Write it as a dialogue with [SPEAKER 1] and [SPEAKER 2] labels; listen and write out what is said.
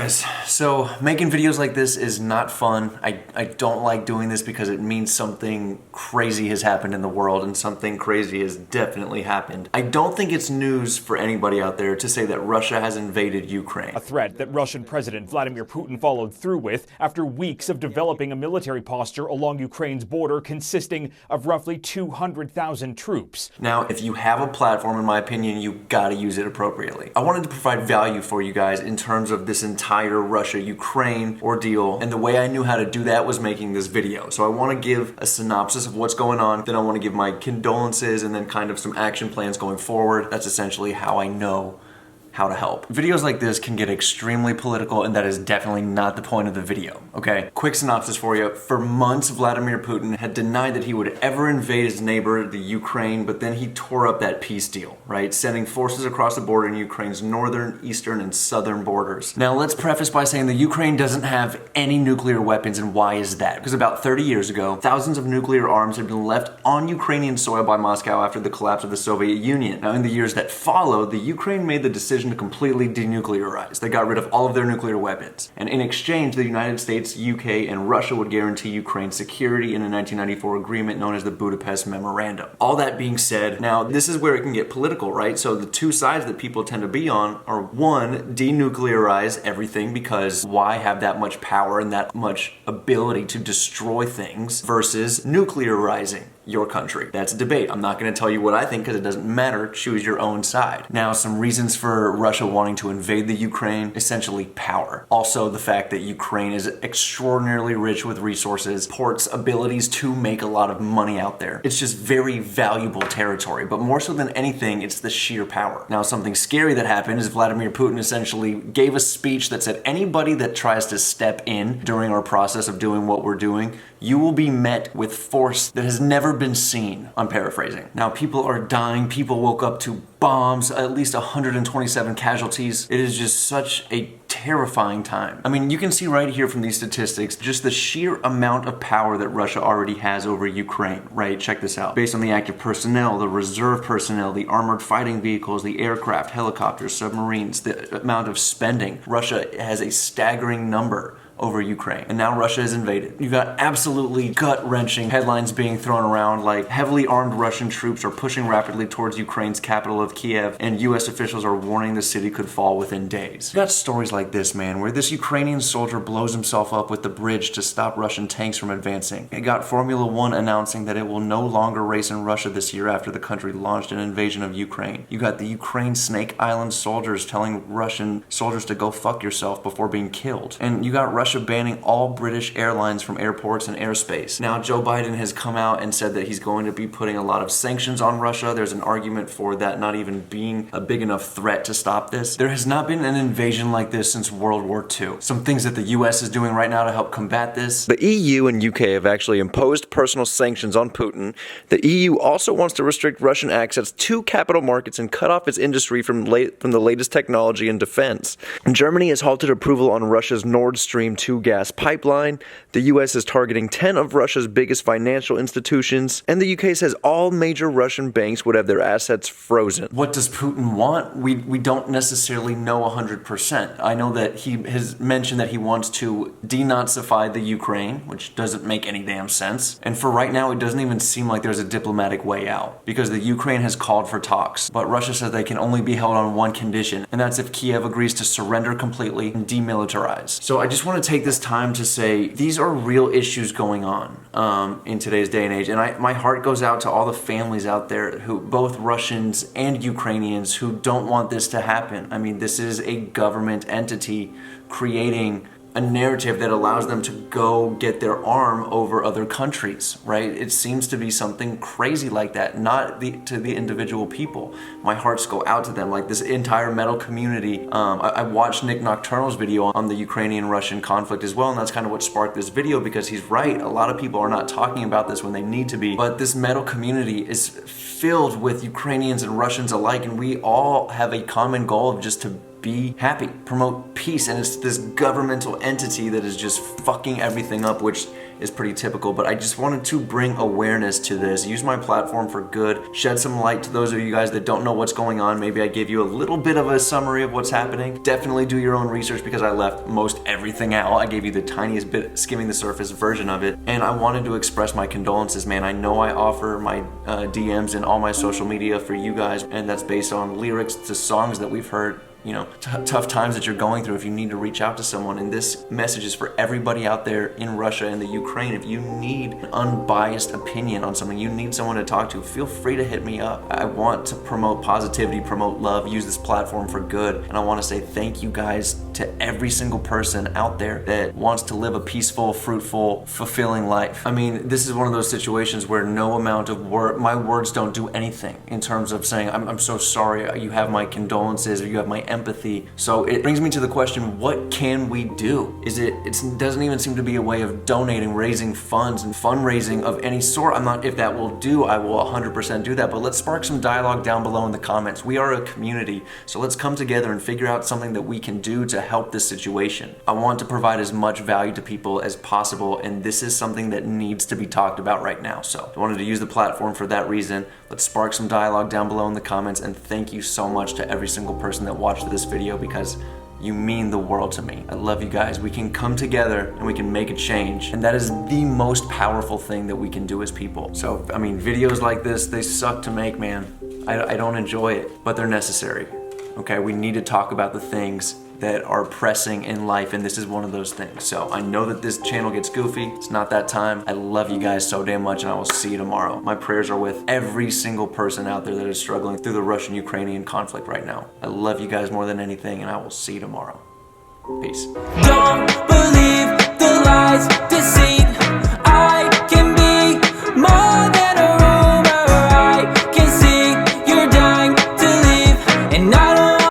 [SPEAKER 1] guys, so making videos like this is not fun. I don't like doing this because it means something crazy has happened in the world, and something crazy has definitely happened. I don't think it's news for anybody out there to say that Russia has invaded Ukraine.
[SPEAKER 2] A threat that Russian President Vladimir Putin followed through with after weeks of developing a military posture along Ukraine's border consisting of roughly 200,000 troops.
[SPEAKER 1] Now, if you have a platform, in my opinion, you gotta use it appropriately. I wanted to provide value for you guys in terms of this entire Russia-Ukraine ordeal, and the way I knew how to do that was making this video. So I want to give a synopsis of what's going on, then I want to give my condolences, and then kind of some action plans going forward. That's essentially how I know how to help. Videos like this can get extremely political, and that is definitely not the point of the video, okay? Quick synopsis for you. For months, Vladimir Putin had denied that he would ever invade his neighbor, the Ukraine, but then he tore up that peace deal, right? Sending forces across the border in Ukraine's northern, eastern, and southern borders. Now, let's preface by saying the Ukraine doesn't have any nuclear weapons, and why is that? Because about 30 years ago, thousands of nuclear arms had been left on Ukrainian soil by Moscow after the collapse of the Soviet Union. Now, in the years that followed, the Ukraine made the decision to completely denuclearize. They got rid of all of their nuclear weapons. And in exchange, the United States, UK, and Russia would guarantee Ukraine's security in a 1994 agreement known as the Budapest Memorandum. All that being said, now this is where it can get political, right? So the two sides that people tend to be on are, one, denuclearize everything, because why have that much power and that much ability to destroy things, versus nuclearizing your country. That's a debate. I'm not going to tell you what I think because it doesn't matter. Choose your own side. Now, some reasons for Russia wanting to invade the Ukraine: essentially power. Also, the fact that Ukraine is extraordinarily rich with resources, ports, abilities to make a lot of money out there. It's just very valuable territory, but more so than anything, it's the sheer power. Now, something scary that happened is Vladimir Putin essentially gave a speech that said anybody that tries to step in during our process of doing what we're doing, you will be met with force that has never been seen. I'm paraphrasing. Now, people are dying. People woke up to bombs, at least 127 casualties. It is just such a terrifying time. I mean, you can see right here from these statistics just the sheer amount of power that Russia already has over Ukraine, right? Check this out. Based on the active personnel, the reserve personnel, the armored fighting vehicles, the aircraft, helicopters, submarines, the amount of spending, Russia has a staggering number over Ukraine. And now Russia is invaded. You got absolutely gut-wrenching headlines being thrown around like heavily armed Russian troops are pushing rapidly towards Ukraine's capital of Kiev, and US officials are warning the city could fall within days. You got stories like this, man, where this Ukrainian soldier blows himself up with the bridge to stop Russian tanks from advancing. It got Formula One announcing that it will no longer race in Russia this year after the country launched an invasion of Ukraine. You got the Ukraine Snake Island soldiers telling Russian soldiers to go fuck yourself before being killed. And you got Russia banning all British airlines from airports and airspace. Now, Joe Biden has come out and said that he's going to be putting a lot of sanctions on Russia. There's an argument for that not even being a big enough threat to stop this. There has not been an invasion like this since World War II. Some things that the US is doing right now to help combat this: the EU and UK have actually imposed personal sanctions on Putin. The EU also wants to restrict Russian access to capital markets and cut off its industry from the latest technology and defense. Germany has halted approval on Russia's Nord Stream 2 gas pipeline. The US is targeting 10 of Russia's biggest financial institutions, and the UK says all major Russian banks would have their assets frozen. What does Putin want? We don't necessarily know 100%. I know that he has mentioned that he wants to denazify the Ukraine, which doesn't make any damn sense. And for right now, it doesn't even seem like there's a diplomatic way out, because the Ukraine has called for talks, but Russia says they can only be held on one condition, and that's if Kiev agrees to surrender completely and demilitarize. So I just want to take this time to say these are real issues going on in today's day and age, and my heart goes out to all the families out there, who, both Russians and Ukrainians, who don't want this to happen. I mean, this is a government entity creating a narrative that allows them to go get their arm over other countries, right? It seems to be something crazy like that, not to the individual people. My hearts go out to them, like this entire metal community. I watched Nick Nocturnal's video on the Ukrainian-Russian conflict as well, and that's kind of what sparked this video, because he's right. A lot of people are not talking about this when they need to be, but this metal community is filled with Ukrainians and Russians alike, and we all have a common goal of just to be happy, promote peace, and it's this governmental entity that is just fucking everything up, which is pretty typical, but I just wanted to bring awareness to this, use my platform for good, shed some light to those of you guys that don't know what's going on. Maybe I gave you a little bit of a summary of what's happening. Definitely do your own research because I left most everything out. I gave you the tiniest bit, skimming the surface version of it, and I wanted to express my condolences, man. I know I offer my DMs and all my social media for you guys, and that's based on lyrics to songs that we've heard, you know, tough times that you're going through if you need to reach out to someone. And this message is for everybody out there in Russia and the Ukraine. If you need an unbiased opinion on something, you need someone to talk to, feel free to hit me up. I want to promote positivity, promote love, use this platform for good. And I want to say thank you guys to every single person out there that wants to live a peaceful, fruitful, fulfilling life. I mean, this is one of those situations where no amount of my words don't do anything in terms of saying, I'm so sorry, you have my condolences, or you have my empathy. So it brings me to the question, what can we do? It doesn't even seem to be a way of donating, raising funds and fundraising of any sort. I'm not, if that will do, I will 100% do that, but let's spark some dialogue down below in the comments. We are a community, so let's come together and figure out something that we can do to help this situation. I want to provide as much value to people as possible, and this is something that needs to be talked about right now. So I wanted to use the platform for that reason. Let's spark some dialogue down below in the comments, and thank you so much to every single person that watched this video because you mean the world to me. I love you guys. We can come together and we can make a change, and that is the most powerful thing that we can do as people. So, I mean, videos like this, they suck to make, man. I don't enjoy it, but they're necessary. Okay, we need to talk about the things that are pressing in life, and this is one of those things. So I know that this channel gets goofy. It's not that time. I love you guys so damn much, and I will see you tomorrow. My prayers are with every single person out there that is struggling through the Russian-Ukrainian conflict right now. I love you guys more than anything, and I will see you tomorrow. Peace.
[SPEAKER 3] Don't believe the lies, deceit. I can be more than a rumor. I can see you're dying to leave, and I